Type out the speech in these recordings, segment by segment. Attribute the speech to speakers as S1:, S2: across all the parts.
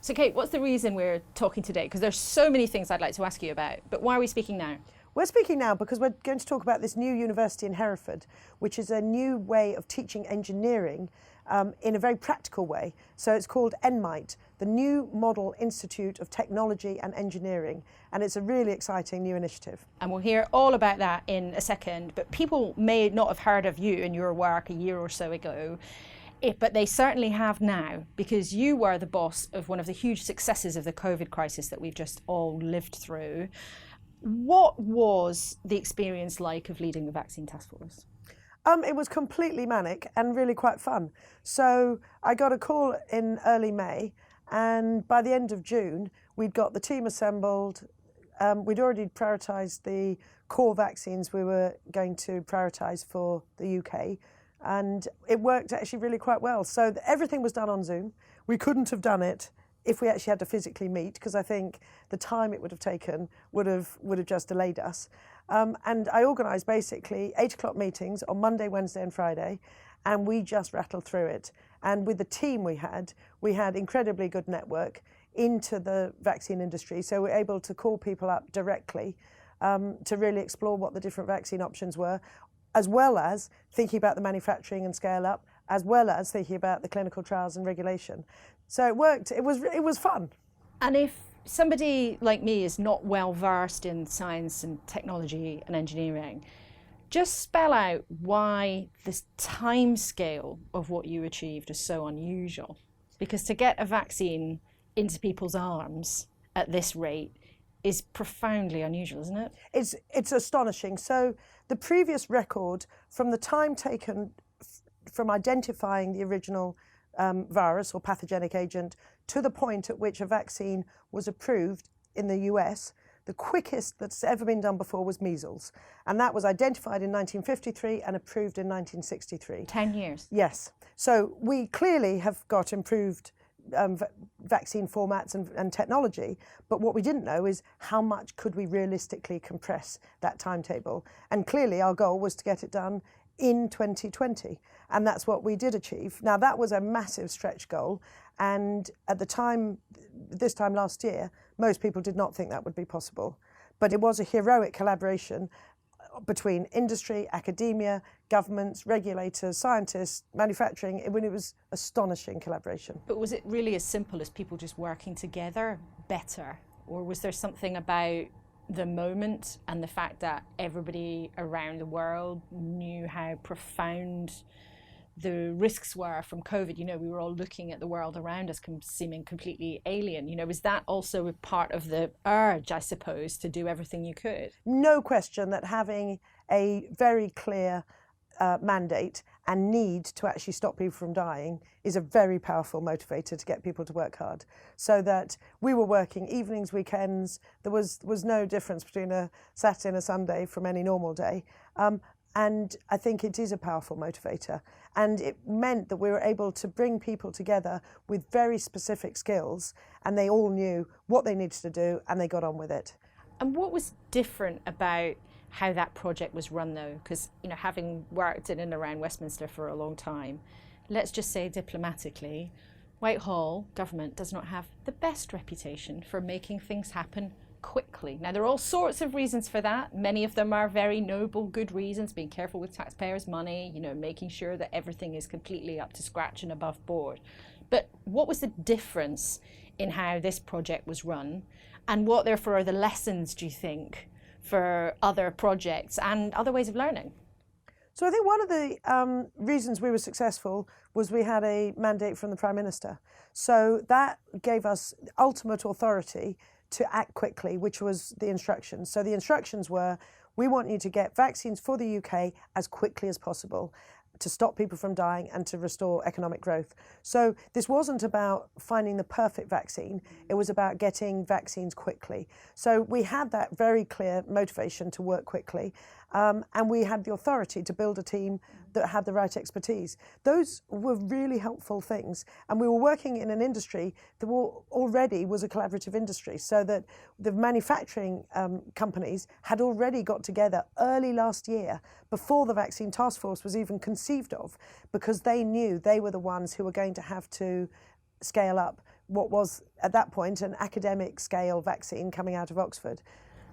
S1: So Kate, what's the reason we're talking today? Because there's so many things I'd like to ask you about, but why are we speaking now?
S2: We're speaking now because we're going to talk about this new university in Hereford, which is a new way of teaching engineering in a very practical way. So it's called NMITE, the New Model Institute of Technology and Engineering, and it's a really exciting new initiative.
S1: And we'll hear all about that in a second, but people may not have heard of you and your work a year or so ago. But they certainly have now, because you were the boss of one of the huge successes of the COVID crisis that we've just all lived through. What was the experience like of leading the vaccine task force?
S2: It was completely manic and really quite fun. So I got a call in early May, and by the end of June, we'd got the team assembled. We'd already prioritised the core vaccines we were going to prioritise for the UK. And it worked actually really quite well. So everything was done on Zoom. We couldn't have done it if we actually had to physically meet, because I think the time it would have taken would have just delayed us. And I organised basically 8 o'clock meetings on Monday, Wednesday and Friday, and we just rattled through it. And with the team we had incredibly good network into the vaccine industry. So we're able to call people up directly to really explore what the different vaccine options were, as well as thinking about the manufacturing and scale up, as well as thinking about the clinical trials and regulation. So it worked. It was fun.
S1: And if somebody like me is not well versed in science and technology and engineering, just spell out why this time scale of what you achieved is so unusual. Because to get a vaccine into people's arms at this rate is profoundly unusual, isn't it?
S2: It's astonishing. So the previous record, from the time taken from identifying the original virus or pathogenic agent to the point at which a vaccine was approved in the US, the quickest that's ever been done before was measles. And that was identified in 1953 and approved in 1963.
S1: 10 years.
S2: Yes. So we clearly have got improved vaccine formats and technology, but what we didn't know is how much could we realistically compress that timetable. And clearly our goal was to get it done in 2020, and that's what we did achieve. Now that was a massive stretch goal, and at the time, this time last year, most people did not think that would be possible. But it was a heroic collaboration between industry, academia, governments, regulators, scientists, manufacturing. It was astonishing collaboration.
S1: But was it really as simple as people just working together better? Or was there something about the moment and the fact that everybody around the world knew how profound the risks were from COVID? You know, we were all looking at the world around us seeming completely alien. You know, was that also a part of the urge, I suppose, to do everything you could?
S2: No question that having a very clear mandate and need to actually stop people from dying is a very powerful motivator to get people to work hard. So that we were working evenings, weekends. There was no difference between a Saturday and a Sunday from any normal day. And I think it is a powerful motivator. And it meant that we were able to bring people together with very specific skills, and they all knew what they needed to do and they got on with it.
S1: And what was different about how that project was run though? Because, you know, having worked in and around Westminster for a long time, let's just say diplomatically, Whitehall government does not have the best reputation for making things happen quickly. Now, there are all sorts of reasons for that. Many of them are very noble, good reasons, being careful with taxpayers' money, you know, making sure that everything is completely up to scratch and above board. But what was the difference in how this project was run? And what, therefore, are the lessons, do you think, for other projects and other ways of learning?
S2: So I think one of the reasons we were successful was we had a mandate from the Prime Minister. So that gave us ultimate authority to act quickly, which was the instructions. So the instructions were, we want you to get vaccines for the UK as quickly as possible to stop people from dying and to restore economic growth. So this wasn't about finding the perfect vaccine, it was about getting vaccines quickly. So we had that very clear motivation to work quickly, and we had the authority to build a team that had the right expertise. Those were really helpful things, and we were working in an industry that already was a collaborative industry, so that the manufacturing companies had already got together early last year, before the vaccine task force was even conceived of, because they knew they were the ones who were going to have to scale up what was at that point an academic scale vaccine coming out of Oxford.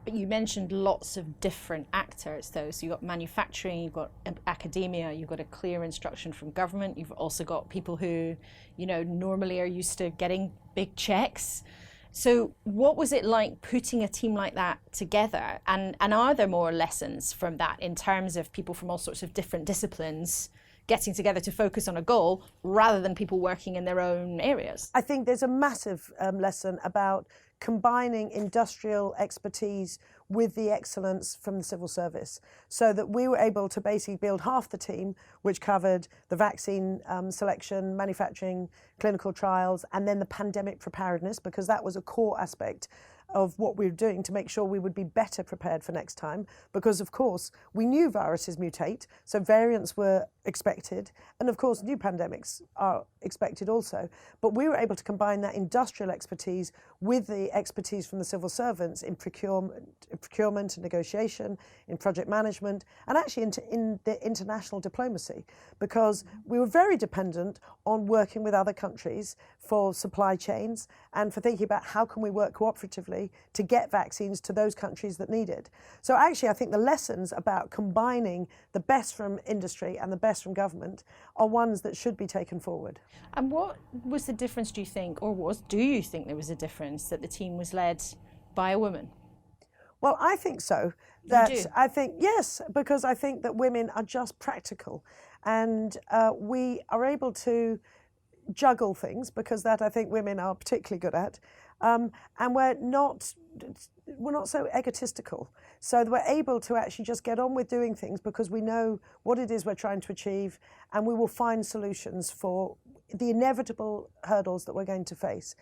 S1: But you mentioned lots of different actors, though. So you've got manufacturing, you've got academia, you've got a clear instruction from government. You've also got people who, normally are used to getting big checks. So what was it like putting a team like that together? And are there more lessons from that in terms of people from all sorts of different disciplines getting together to focus on a goal rather than people working in their own areas?
S2: I think there's a massive lesson about combining industrial expertise with the excellence from the civil service, so that we were able to basically build half the team, which covered the vaccine selection, manufacturing, clinical trials, and then the pandemic preparedness, because that was a core aspect of what we were doing to make sure we would be better prepared for next time, because of course we knew viruses mutate, so variants were expected, and of course new pandemics are expected also. But we were able to combine that industrial expertise with the expertise from the civil servants in procurement and negotiation, in project management, and actually in the international diplomacy, because we were very dependent on working with other countries for supply chains and for thinking about how can we work cooperatively to get vaccines to those countries that need it. So actually I think the lessons about combining the best from industry and the best from government are ones that should be taken forward.
S1: And what was the difference, do you think, or do you think there was a difference that the team was led by a woman?
S2: Well, I think so. I think, yes, because I think that women are just practical, and we are able to juggle things, because that I think women are particularly good at, and we're not so egotistical. So we're able to actually just get on with doing things because we know what it is we're trying to achieve, and we will find solutions for the inevitable hurdles that we're going to face.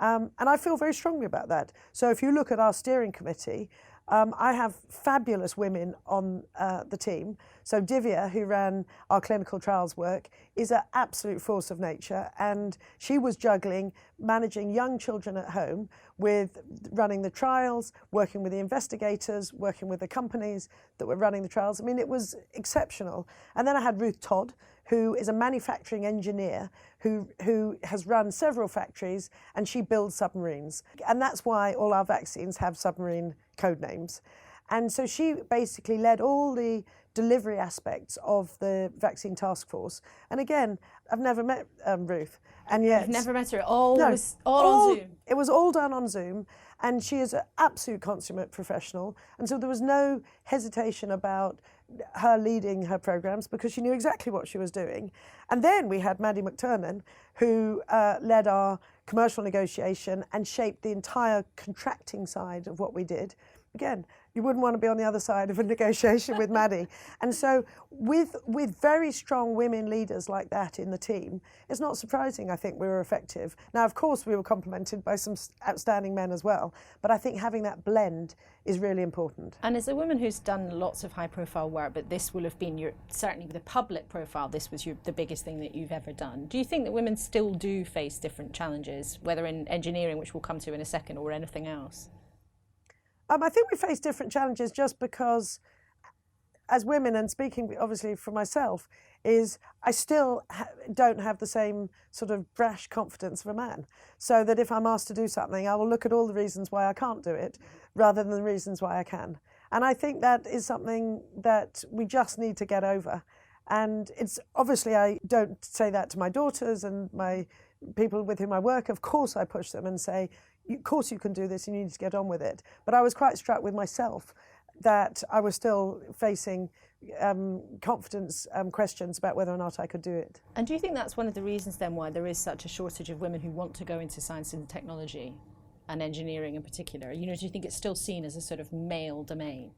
S2: And I feel very strongly about that. So if you look at our steering committee, I have fabulous women on the team. So Divya, who ran our clinical trials work, is an absolute force of nature, and she was juggling managing young children at home with running the trials, working with the investigators, working with the companies that were running the trials. I mean, it was exceptional. And then I had Ruth Todd, who is a manufacturing engineer who has run several factories, and she builds submarines. And that's why all our vaccines have submarine code names. And so she basically led all the delivery aspects of the vaccine task force. And again, I've never met Ruth. And yet,
S1: You've never met her? Was all on Zoom?
S2: It was all done on Zoom. And she is an absolute consummate professional. And so there was no hesitation about her leading her programs, because she knew exactly what she was doing. And then we had Maddie McTurnan, who led our commercial negotiation and shaped the entire contracting side of what we did. Again, you wouldn't want to be on the other side of a negotiation with Maddie. And so with very strong women leaders like that in the team, it's not surprising I think we were effective. Now, of course, we were complemented by some outstanding men as well, but I think having that blend is really important.
S1: And as a woman who's done lots of high-profile work, but this will have been certainly the public profile, this was the biggest thing that you've ever done. Do you think that women still do face different challenges, whether in engineering, which we'll come to in a second, or anything else?
S2: I think we face different challenges just because, as women, and speaking obviously for myself, is I still don't have the same sort of brash confidence of a man. So that if I'm asked to do something, I will look at all the reasons why I can't do it rather than the reasons why I can. And I think that is something that we just need to get over. And it's obviously, I don't say that to my daughters and my people with whom I work. Of course I push them and say, of course you can do this and you need to get on with it. But I was quite struck with myself that I was still facing confidence questions about whether or not I could do it.
S1: And do you think that's one of the reasons then why there is such a shortage of women who want to go into science and technology and engineering in particular? Do you think it's still seen as a sort of male domain?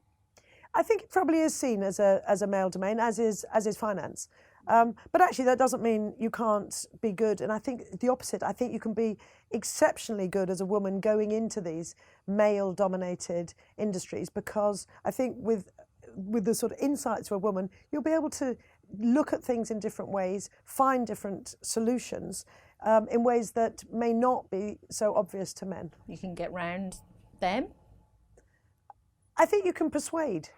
S2: I think it probably is seen as a male domain, as is finance. But actually that doesn't mean you can't be good, and I think the opposite. I think you can be exceptionally good as a woman going into these male-dominated industries, because I think with the sort of insights of a woman, you'll be able to look at things in different ways, find different solutions in ways that may not be so obvious to men.
S1: You can get round them?
S2: I think you can persuade,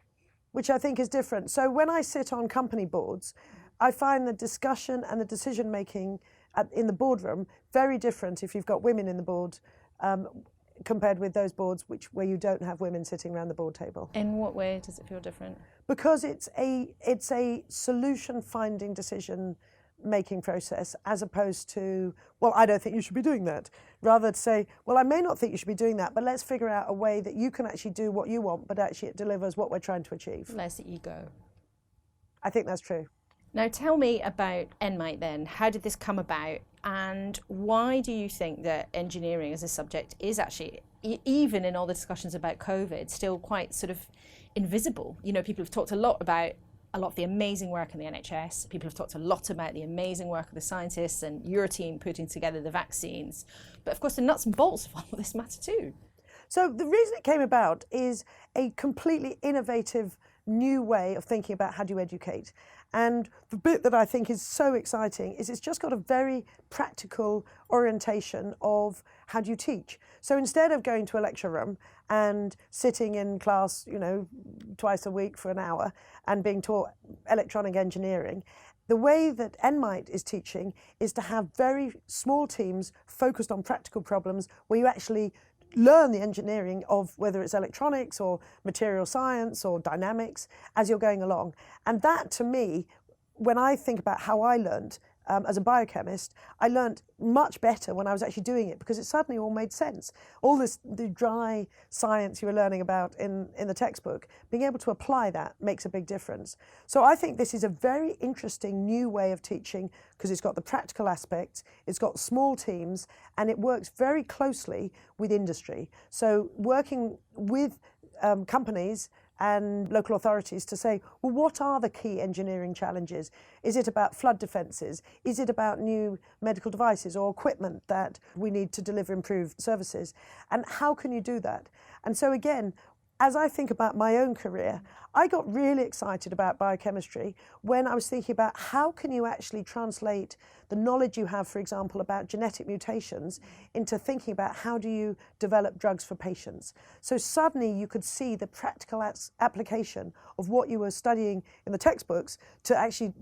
S2: which I think is different. So when I sit on company boards, I find the discussion and the decision-making in the boardroom, very different if you've got women in the board compared with those boards where you don't have women sitting around the board table.
S1: In what way does it feel different?
S2: Because it's a solution finding decision making process, as opposed to, well, I don't think you should be doing that. Rather to say, well, I may not think you should be doing that, but let's figure out a way that you can actually do what you want, but actually it delivers what we're trying to achieve.
S1: Less ego.
S2: I think that's true.
S1: Now tell me about NMITE then. How did this come about, and why do you think that engineering as a subject is actually, even in all the discussions about COVID, still quite sort of invisible? You know, people have talked a lot about a lot of the amazing work in the NHS. People have talked a lot about the amazing work of the scientists and your team putting together the vaccines. But of course, the nuts and bolts of all of this matter too.
S2: So the reason it came about is a completely innovative new way of thinking about how do you educate. And the bit that I think is so exciting is it's just got a very practical orientation of how do you teach. So instead of going to a lecture room and sitting in class, you know, twice a week for an hour and being taught electronic engineering, the way that NMITE is teaching is to have very small teams focused on practical problems where you actually learn the engineering of whether it's electronics or material science or dynamics as you're going along. And that, to me, when I think about how I learned as a biochemist, I learned much better when I was actually doing it, because it suddenly all made sense. All this, the dry science you were learning about in the textbook, being able to apply that makes a big difference. So I think this is a very interesting new way of teaching, because it's got the practical aspects, it's got small teams, and it works very closely with industry. So working with companies and local authorities to say, well, what are the key engineering challenges? Is it about flood defences? Is it about new medical devices or equipment that we need to deliver improved services? And how can you do that? And so again, as I think about my own career, I got really excited about biochemistry when I was thinking about how can you actually translate the knowledge you have, for example, about genetic mutations into thinking about how do you develop drugs for patients. So suddenly you could see the practical application of what you were studying in the textbooks to actually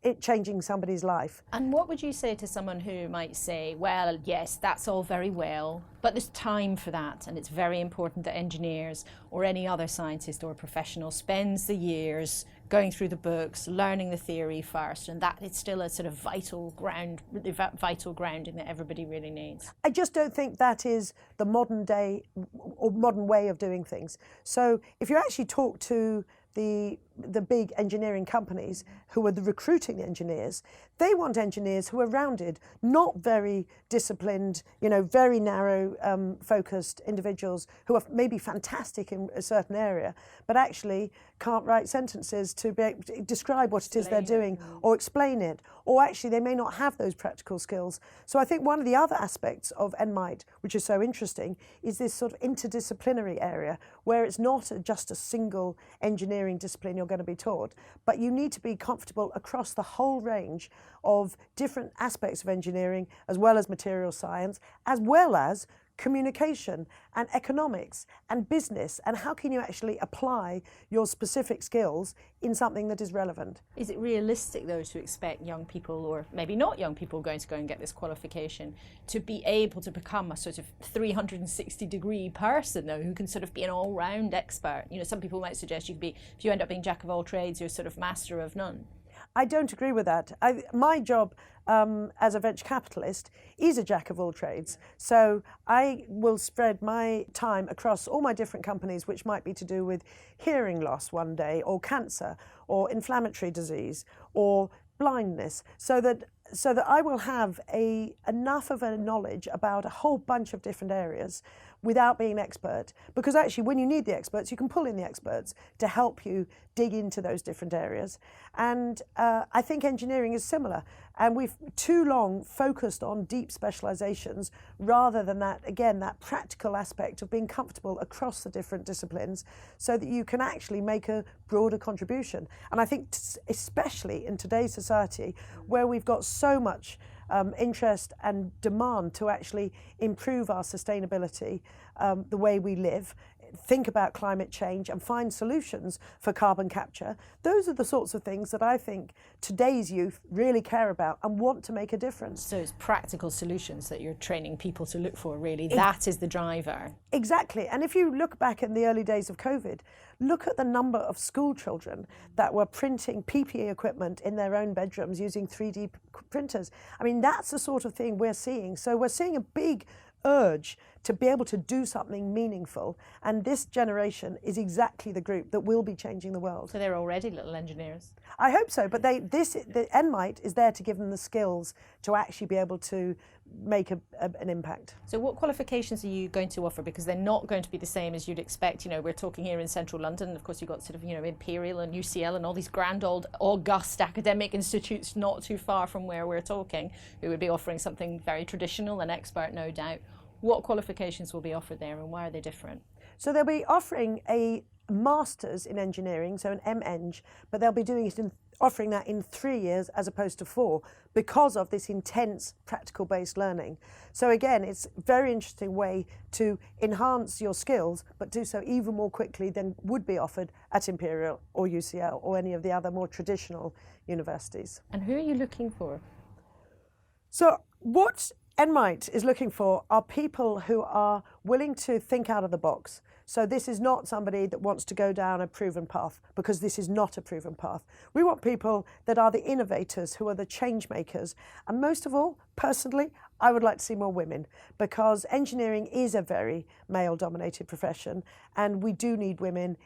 S2: it changing somebody's life.
S1: And what would you say to someone who might say, well, yes, that's all very well, but there's time for that, and it's very important that engineers or any other scientist or professional spends the years going through the books, learning the theory first, and that it's still a sort of vital grounding that everybody really needs?
S2: I just don't think that is the modern day or modern way of doing things. So if you actually talk to the big engineering companies who are recruiting the engineers, they want engineers who are rounded, not very disciplined, you know, very narrow focused individuals who are maybe fantastic in a certain area, but actually can't write sentences to describe what it is they're doing or explain it, or actually they may not have those practical skills. So I think one of the other aspects of NMITE, which is so interesting, is this sort of interdisciplinary area where it's not just a single engineering discipline you're going to be taught, but you need to be comfortable across the whole range of different aspects of engineering, as well as material science, as well as communication and economics and business, and how can you actually apply your specific skills in something that is relevant.
S1: Is it realistic though to expect young people, or maybe not young people going to go and get this qualification, to be able to become a sort of 360-degree person though, who can sort of be an all-round expert? You know, some people might suggest you could be, if you end up being jack of all trades, you're sort of master of none.
S2: I don't agree with that. My job as a venture capitalist is a jack of all trades. So I will spread my time across all my different companies, which might be to do with hearing loss one day, or cancer, or inflammatory disease, or blindness, so that I will have enough of a knowledge about a whole bunch of different areas without being an expert. Because actually when you need the experts, you can pull in the experts to help you dig into those different areas. And I think engineering is similar. And we've too long focused on deep specializations rather than that, again, that practical aspect of being comfortable across the different disciplines so that you can actually make a broader contribution. And I think especially in today's society where we've got so much interest and demand to actually improve our sustainability, the way we live, think about climate change and find solutions for carbon capture. Those are the sorts of things that I think today's youth really care about and want to make a difference.
S1: So it's practical solutions that you're training people to look for, really. That is the driver.
S2: Exactly. And if you look back in the early days of COVID, look at the number of school children that were printing PPE equipment in their own bedrooms using 3D printers. I mean, that's the sort of thing we're seeing. So we're seeing a big urge to be able to do something meaningful, and this generation is exactly the group that will be changing the world.
S1: So they're already little engineers.
S2: I hope so, but the NMITE is there to give them the skills to actually be able to make an impact.
S1: So what qualifications are you going to offer? Because they're not going to be the same as you'd expect. You know, we're talking here in central London. Of course, you've got sort of, you know, Imperial and UCL and all these grand old august academic institutes not too far from where we're talking, who would be offering something very traditional and expert, no doubt. What qualifications will be offered there, and why are they different?
S2: So they'll be offering a master's in engineering, so an MEng, but they'll be doing it offering that in 3 years as opposed to 4 because of this intense practical-based learning. So again, it's a very interesting way to enhance your skills, but do so even more quickly than would be offered at Imperial or UCL or any of the other more traditional universities.
S1: And who are you looking for?
S2: So what NMITE is looking for are people who are willing to think out of the box. So this is not somebody that wants to go down a proven path, because this is not a proven path. We want people that are the innovators, who are the change makers. And most of all, personally, I would like to see more women, because engineering is a very male-dominated profession, and we do need women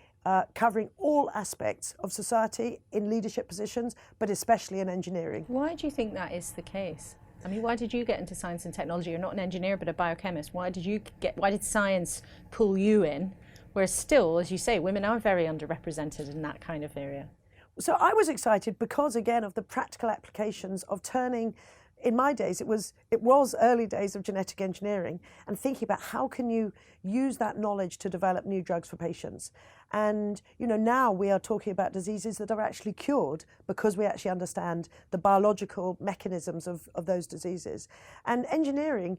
S2: covering all aspects of society in leadership positions, but especially in engineering.
S1: Why do you think that is the case? I mean, why did you get into science and technology? You're not an engineer, but a biochemist. Why did science pull you in? Whereas still, as you say, women are very underrepresented in that kind of area.
S2: So I was excited because, again, of the practical applications of turning. In my days, it was early days of genetic engineering, and thinking about how can you use that knowledge to develop new drugs for patients. And you know, now we are talking about diseases that are actually cured because we actually understand the biological mechanisms of those diseases. And engineering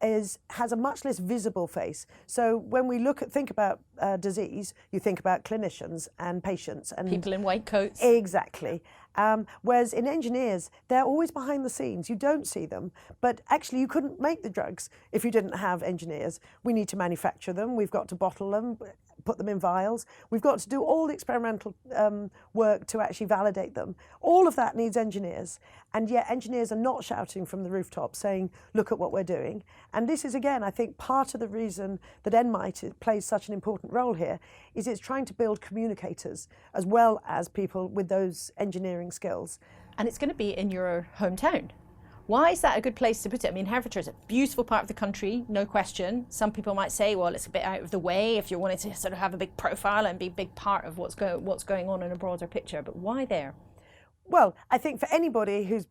S2: has a much less visible face. So when we think about disease, you think about clinicians and patients and
S1: people in white coats.
S2: Exactly. Whereas in engineers, they're always behind the scenes. You don't see them, but actually you couldn't make the drugs if you didn't have engineers. We need to manufacture them. We've got to bottle them, put them in vials. We've got to do all the experimental work to actually validate them. All of that needs engineers. And yet engineers are not shouting from the rooftop saying, look at what we're doing. And this is, again, I think part of the reason that NMITE plays such an important role here is it's trying to build communicators as well as people with those engineering skills.
S1: And it's going to be in your hometown. Why is that a good place to put it? I mean, Herefordshire is a beautiful part of the country, no question. Some people might say, well, it's a bit out of the way if you're wanting to sort of have a big profile and be a big part of what's going on in a broader picture. But why there?
S2: Well, I think for anybody who's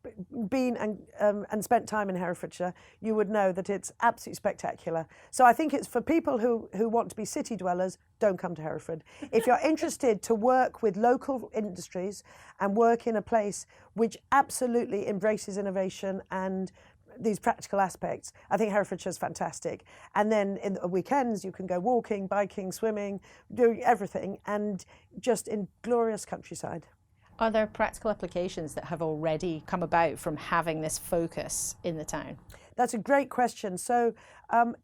S2: been and spent time in Herefordshire, you would know that it's absolutely spectacular. So I think it's for people who want to be city dwellers, don't come to Hereford. If you're interested to work with local industries and work in a place which absolutely embraces innovation and these practical aspects, I think Herefordshire is fantastic. And then in the weekends, you can go walking, biking, swimming, doing everything, and just in glorious countryside.
S1: Are there practical applications that have already come about from having this focus in the town?
S2: That's a great question. So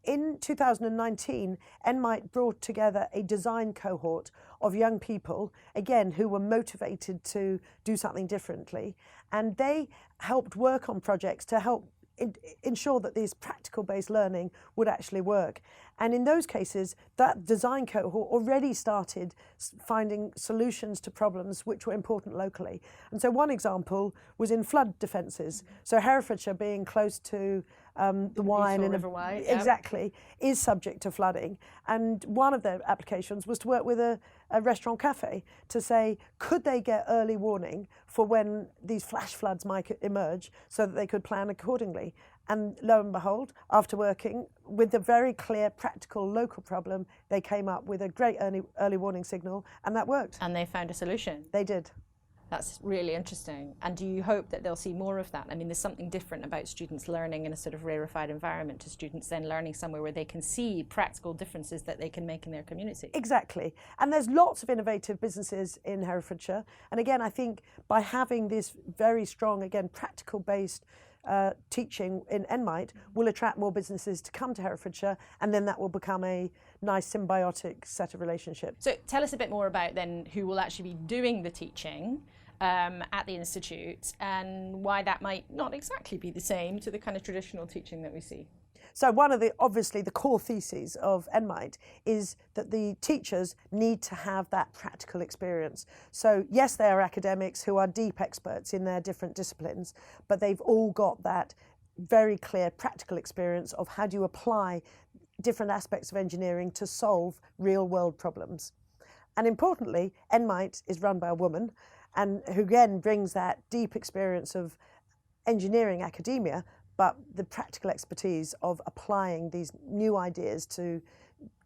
S2: in 2019, NMITE brought together a design cohort of young people, again, who were motivated to do something differently. And they helped work on projects to help ensure that this practical-based learning would actually work. And in those cases, that design cohort already started finding solutions to problems which were important locally. And so one example was in flood defences. So Herefordshire, being close to the Wye and
S1: River Wye,
S2: exactly, is subject to flooding. And one of their applications was to work with a restaurant cafe to say, could they get early warning for when these flash floods might emerge so that they could plan accordingly. And lo and behold, after working with a very clear, practical, local problem, they came up with a great early warning signal, and that worked.
S1: And they found a solution.
S2: They did.
S1: That's really interesting. And do you hope that they'll see more of that? I mean, there's something different about students learning in a sort of rarefied environment to students then learning somewhere where they can see practical differences that they can make in their community.
S2: Exactly. And there's lots of innovative businesses in Herefordshire. And again, I think by having this very strong, again, practical-based teaching in NMITE will attract more businesses to come to Herefordshire, and then that will become a nice symbiotic set of relationships.
S1: So tell us a bit more about then who will actually be doing the teaching at the Institute, and why that might not exactly be the same to the kind of traditional teaching that we see.
S2: So one of obviously the core theses of NMITE is that the teachers need to have that practical experience. So yes, they are academics who are deep experts in their different disciplines, but they've all got that very clear practical experience of how do you apply different aspects of engineering to solve real world problems. And importantly, NMITE is run by a woman, and who again brings that deep experience of engineering academia, but the practical expertise of applying these new ideas to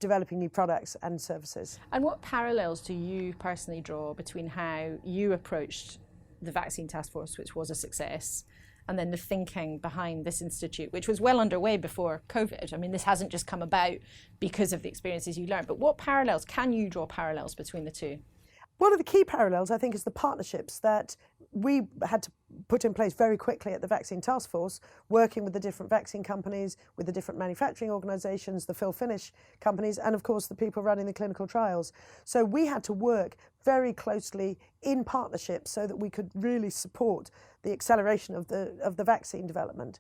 S2: developing new products and services.
S1: And what parallels do you personally draw between how you approached the Vaccine Task Force, which was a success, and then the thinking behind this institute, which was well underway before COVID? I mean, this hasn't just come about because of the experiences you learned, but what parallels, can you draw parallels between the two?
S2: One of the key parallels, I think, is the partnerships that we had to put in place very quickly at the Vaccine Task Force, working with the different vaccine companies, with the different manufacturing organisations, the fill-finish companies, and of course the people running the clinical trials. So we had to work very closely in partnership so that we could really support the acceleration of the vaccine development.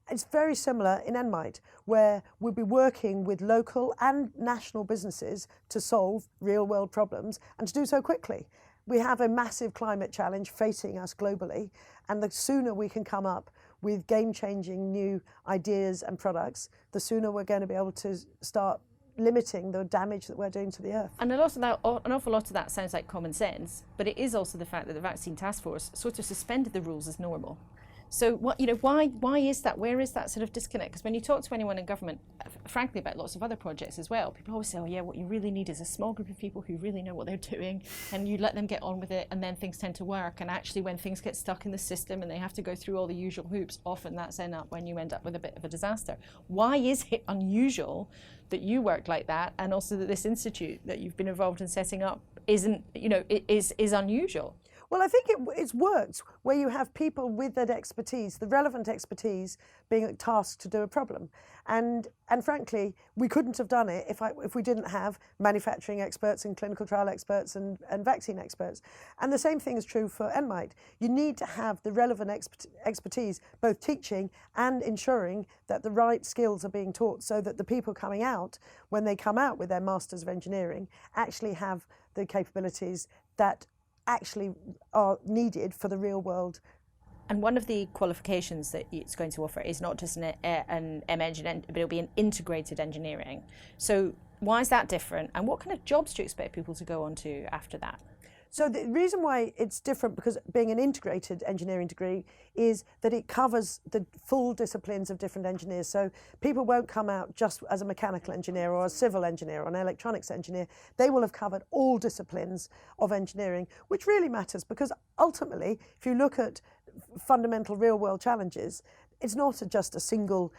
S2: It's very similar in NMITE, where we'll be working with local and national businesses to solve real-world problems and to do so quickly. We have a massive climate challenge facing us globally, and the sooner we can come up with game-changing new ideas and products, the sooner we're going to be able to start limiting the damage that we're doing to the earth.
S1: And an awful lot of that sounds like common sense, but it is also the fact that the Vaccine Task Force sort of suspended the rules as normal. So what, why is that? Where is that sort of disconnect? Because when you talk to anyone in government, frankly, about lots of other projects as well, people always say, oh yeah, what you really need is a small group of people who really know what they're doing, and you let them get on with it, and then things tend to work. And actually when things get stuck in the system and they have to go through all the usual hoops, often that's when you end up with a bit of a disaster. Why is it unusual that you work like that, and also that this institute that you've been involved in setting up is unusual?
S2: Well, I think it's worked where you have people with that expertise, the relevant expertise, being tasked to do a problem. And frankly, we couldn't have done it if we didn't have manufacturing experts and clinical trial experts and vaccine experts. And the same thing is true for NMITE. You need to have the relevant expertise, both teaching and ensuring that the right skills are being taught, so that the people coming out, when they come out with their Masters of Engineering, actually have the capabilities that actually are needed for the real world.
S1: And one of the qualifications that it's going to offer is not just an MEng, but it'll be an integrated engineering. So why is that different, and what kind of jobs do you expect people to go on to after that?
S2: So the reason why it's different, because being an integrated engineering degree, is that it covers the full disciplines of different engineers. So people won't come out just as a mechanical engineer or a civil engineer or an electronics engineer. They will have covered all disciplines of engineering, which really matters, because ultimately, if you look at fundamental real-world challenges, it's not just a single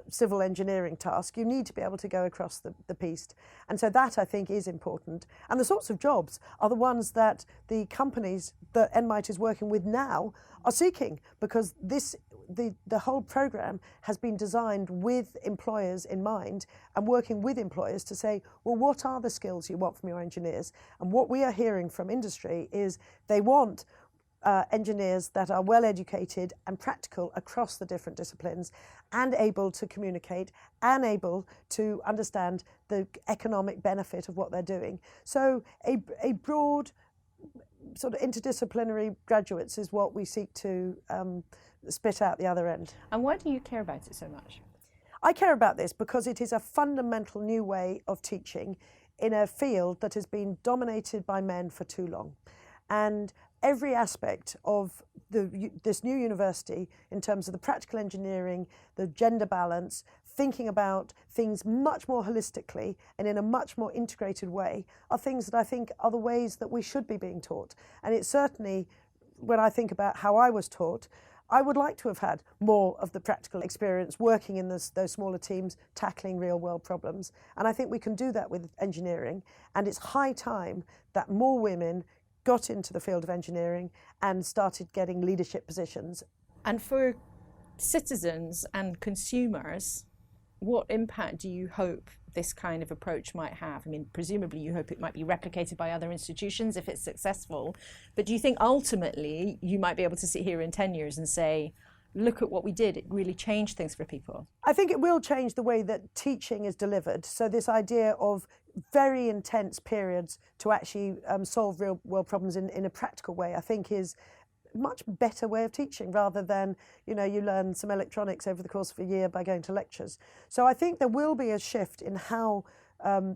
S2: civil engineering task. You need to be able to go across the piece. And so that, I think, is important. And the sorts of jobs are the ones that the companies that NMITE is working with now are seeking, because the whole programme has been designed with employers in mind, and working with employers to say, well, what are the skills you want from your engineers? And what we are hearing from industry is they want engineers that are well educated and practical across the different disciplines, and able to communicate and able to understand the economic benefit of what they're doing. So a broad sort of interdisciplinary graduates is what we seek to spit out the other end.
S1: And why do you care about it so much?
S2: I care about this because it is a fundamental new way of teaching in a field that has been dominated by men for too long. And every aspect of this new university, in terms of the practical engineering, the gender balance, thinking about things much more holistically and in a much more integrated way, are things that I think are the ways that we should be being taught. And it certainly when I think about how I was taught, I would like to have had more of the practical experience working in those smaller teams, tackling real world problems. And I think we can do that with engineering. And it's high time that more women got into the field of engineering and started getting leadership positions.
S1: And for citizens and consumers, what impact do you hope this kind of approach might have? I mean, presumably you hope it might be replicated by other institutions if it's successful, but do you think ultimately you might be able to sit here in 10 years and say, look at what we did, it really changed things for people?
S2: I think it will change the way that teaching is delivered. So this idea of very intense periods to actually solve real world problems in a practical way, I think is much better way of teaching, rather than, you know, you learn some electronics over the course of a year by going to lectures. So I think there will be a shift in how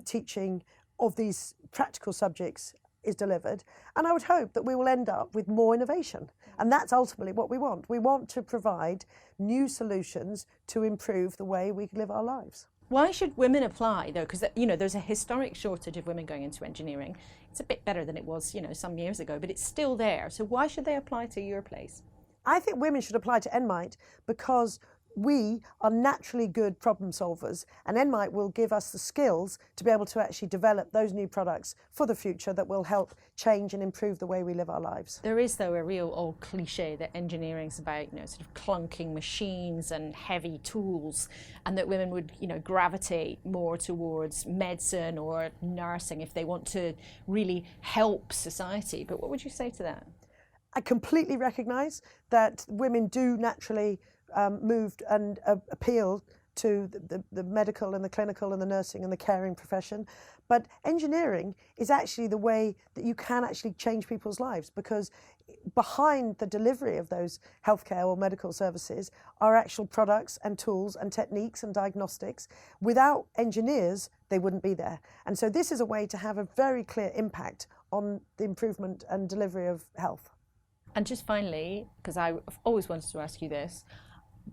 S2: teaching of these practical subjects is delivered, and I would hope that we will end up with more innovation, and that's ultimately what we want. We want to provide new solutions to improve the way we live our lives.
S1: Why should women apply, though? Because, you know, there's a historic shortage of women going into engineering. It's a bit better than it was, you know, some years ago, but it's still there. So why should they apply to your place?
S2: I think women should apply to NMITE because we are naturally good problem solvers, and NMITE will give us the skills to be able to actually develop those new products for the future that will help change and improve the way we live our lives.
S1: There is, though, a real old cliche that engineering's about, you know, sort of clunking machines and heavy tools, and that women would, you know, gravitate more towards medicine or nursing if they want to really help society. But what would you say to that?
S2: I completely recognise that women do naturally moved and appeal to the medical and the clinical and the nursing and the caring profession. But engineering is actually the way that you can actually change people's lives, because behind the delivery of those healthcare or medical services are actual products and tools and techniques and diagnostics. Without engineers, they wouldn't be there. And so this is a way to have a very clear impact on the improvement and delivery of health.
S1: And just finally, because I've always wanted to ask you this,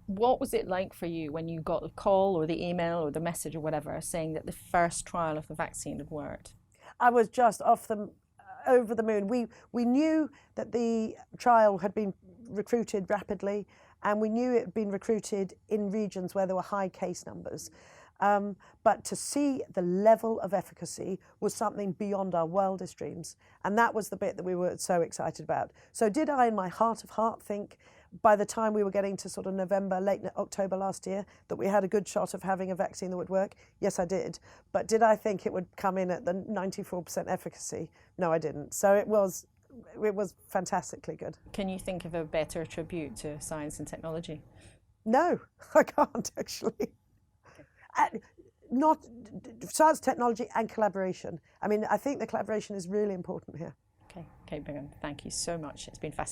S1: what was it like for you when you got the call or the email or the message or whatever saying that the first trial of the vaccine had worked?
S2: I was just over the moon. We knew that the trial had been recruited rapidly, and we knew it had been recruited in regions where there were high case numbers. But to see the level of efficacy was something beyond our wildest dreams. And that was the bit that we were so excited about. So did I, in my heart of heart, think by the time we were getting to sort of November, late October last year, that we had a good shot of having a vaccine that would work? Yes, I did. But did I think it would come in at the 94% efficacy? No, I didn't. So it was fantastically good.
S1: Can you think of a better tribute to science and technology?
S2: No, I can't actually. Not science, technology and collaboration. I mean, I think the collaboration is really important here.
S1: Okay, Bingham, thank you so much. It's been fascinating.